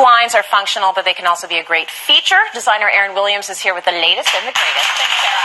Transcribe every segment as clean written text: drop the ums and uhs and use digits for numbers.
Blinds are functional, but they can also be a great feature. Designer Erin Williams is here with the latest and the greatest. Thanks, Sarah.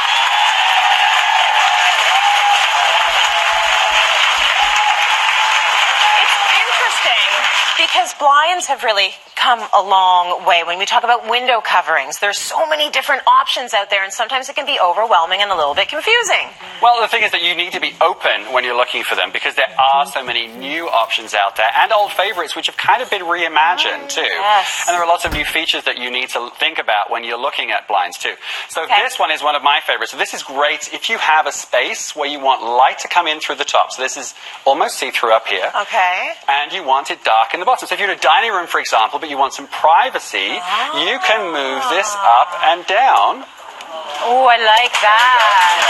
Because blinds have really come a long way. When we talk about window coverings, there's so many different options out there, and sometimes it can be overwhelming and a little bit confusing. Well, the thing is that you need to be open when you're looking for them, because there are so many new options out there, and old favorites which have kind of been reimagined too. Yes. And there are lots of new features that you need to think about when you're looking at blinds too. So this one is one of my favorites. So this is great if you have a space where you want light to come in through the top. So this is almost see-through up here. Okay. And you want it dark in the bottom. So if you're in a dining room, for example, but you want some privacy, you can move this up and down. Oh, I like that.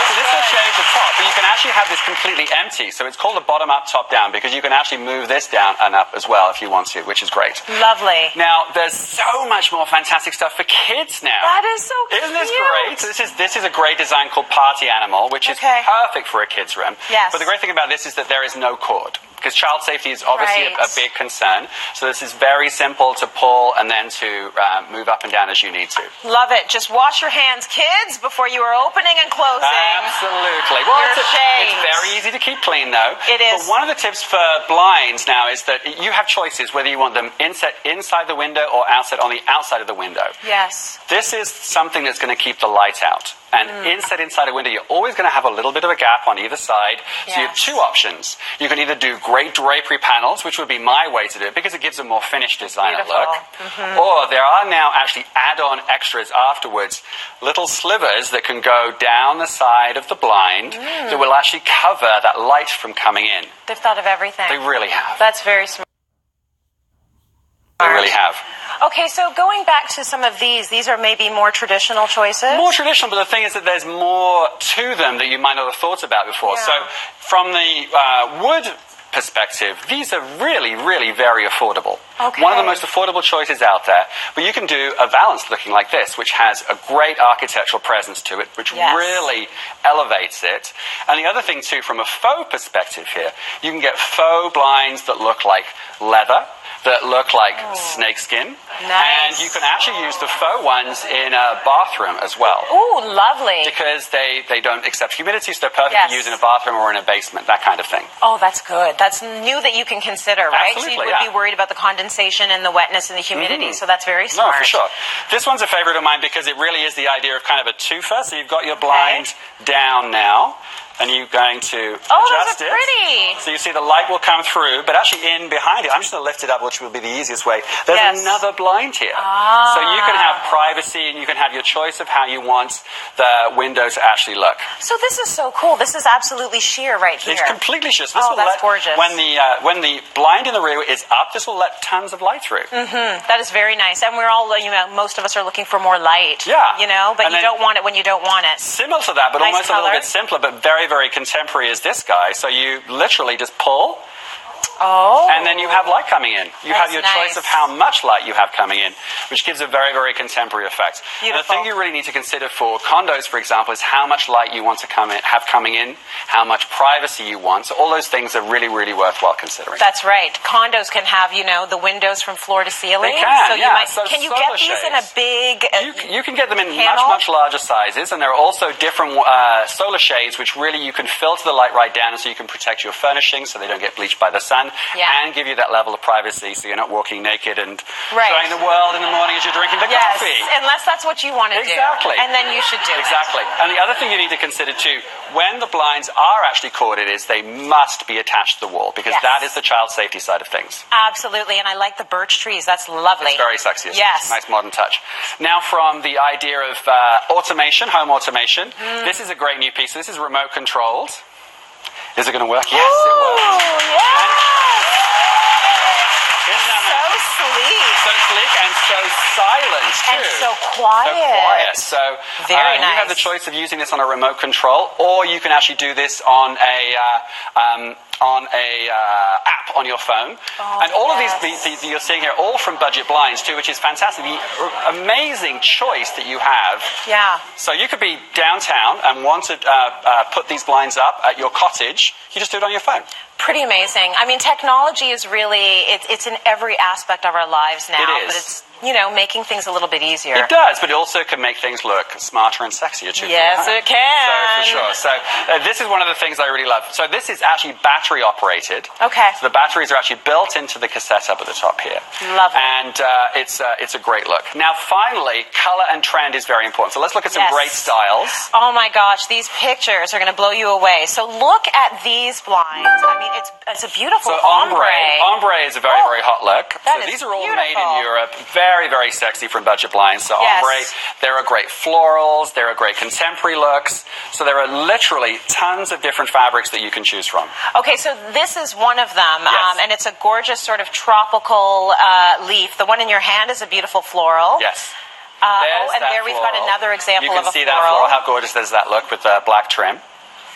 So this will change the top, but you can actually have this completely empty. So it's called a bottom-up, top-down, because you can actually move this down and up as well if you want to, which is great. Lovely. Now, there's so much more fantastic stuff for kids now. That is so cute. Isn't this great? This is a great design called Party Animal, which is perfect for a kid's room. Yes. But the great thing about this is that there is no cord, because child safety is obviously a big concern. So this is very simple to pull and then to move up and down as you need to. Love it. Just wash your hands, kids, before you are opening and closing. Absolutely. Well, it's very easy to keep clean, though. It is. But one of the tips for blinds now is that you have choices whether you want them inset inside the window or outside on the outside of the window. Yes. This is something that's going to keep the light out. And inside a window, you're always going to have a little bit of a gap on either side. So you have two options. You can either do great drapery panels, which would be my way to do it, because it gives a more finished designer look. Or there are now actually add-on extras afterwards, little slivers that can go down the side of the blind that will actually cover that light from coming in. They've thought of everything. They really have. That's very smart. They really have. Okay, so going back to some of these are maybe more traditional choices? More traditional, but the thing is that there's more to them that you might not have thought about before. Yeah. So from the wood perspective, these are really, really very affordable. Okay. One of the most affordable choices out there. But you can do a valance looking like this, which has a great architectural presence to it, which really elevates it. And the other thing, too, from a faux perspective here, you can get faux blinds that look like leather, that look like snakeskin. And you can actually use the faux ones in a bathroom as well. Ooh, lovely. Because they don't accept humidity, so they're perfect for use in a bathroom or in a basement, that kind of thing. Oh, that's good. That's new that you can consider, right? Absolutely, so you would be worried about the condensation and the wetness and the humidity, so that's very smart. No, for sure. This one's a favorite of mine because it really is the idea of kind of a twofer. So you've got your blind down now, and you're going to adjust it. Pretty. So you see the light will come through, but actually in behind it, I'm just going to lift it up, which will be the easiest way. There's another blind here. So you can have privacy, and you can have your choice of how you want the window to actually look. So this is so cool. This is absolutely sheer right here. It's completely sheer. So this will that's gorgeous. When the blind in the rear is up, this will let tons of light through. That is very nice. And we're all, most of us are looking for more light. Yeah. But you don't want it when you don't want it. Similar to that, but almost a little bit simpler, but very, very contemporary is this guy. So you literally just pull, and then you have light coming in. You have your choice of how much light you have coming in, which gives a very, very contemporary effect. And the thing you really need to consider for condos, for example, is how much light you want to have coming in, how much privacy you want. So all those things are really, really worthwhile considering. That's right. Condos can have, the windows from floor to ceiling. They can, can you get these in a big You can get them in panel? much larger sizes, and there are also different solar shades, which really you can filter the light right down, so you can protect your furnishings so they don't get bleached by the sun. And give you that level of privacy so you're not walking naked and showing the world in the morning as you're drinking the coffee. Unless that's what you want to do. Exactly. And then you should do it. Exactly. And the other thing you need to consider too, when the blinds are actually corded, is they must be attached to the wall, because that is the child safety side of things. Absolutely. And I like the birch trees. That's lovely. It's very sexy. Yes. Nice modern touch. Now from the idea of automation, home automation, this is a great new piece. This is remote controlled. Is it going to work? Yes, it works. So sleek and so silent too. And so quiet. So quiet. So very nice. You have the choice of using this on a remote control, or you can actually do this on on a app on your phone. And all of these you're seeing here, all from budget blinds too, which is fantastic. The amazing choice that you have. Yeah. So you could be downtown and want to put these blinds up at your cottage. You just do it on your phone. Pretty amazing. I mean, technology is really, it's in every aspect of our lives now. It is. But it's, making things a little bit easier. It does, but it also can make things look smarter and sexier too. Yes, it can. So, for sure. So this is one of the things I really love. So this is actually battery operated. Okay. So the batteries are actually built into the cassette up at the top here. Love it. And it's a great look. Now, finally, color and trend is very important. So let's look at some great styles. Oh my gosh, these pictures are going to blow you away. So look at these blinds. I mean, it's a beautiful ombre. Ombre is a very, very hot look. That So is these are all beautiful. made in Europe. Very, very sexy from budget blinds. So Yes. ombre, there are great florals, there are great contemporary looks. So there are literally tons of different fabrics that you can choose from. Okay, so this is one of them, Yes. and it's a gorgeous sort of tropical leaf. The one in your hand is a beautiful floral. Yes. And there we've got another example you can of a see floral. that floral. How gorgeous does that look with the black trim?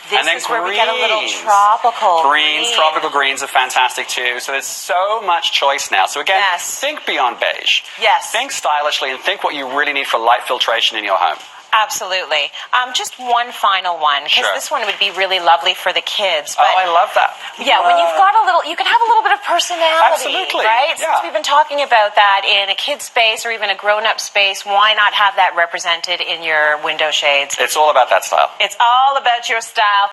This and then is where we get a little greens. tropical. Greens, tropical greens are fantastic too. So there's so much choice now. So again, think beyond beige. Yes. Think stylishly and think what you really need for light filtration in your home. Absolutely. Just one final one, because Sure. this one would be really lovely for the kids. But I love that. yeah, when you've got a little, you can have a little bit of personality. Absolutely, Right? yeah. Since we've been talking about that in a kid's space or even a grown-up space, why not have that represented in your window shades? It's all about that style. It's all about your style.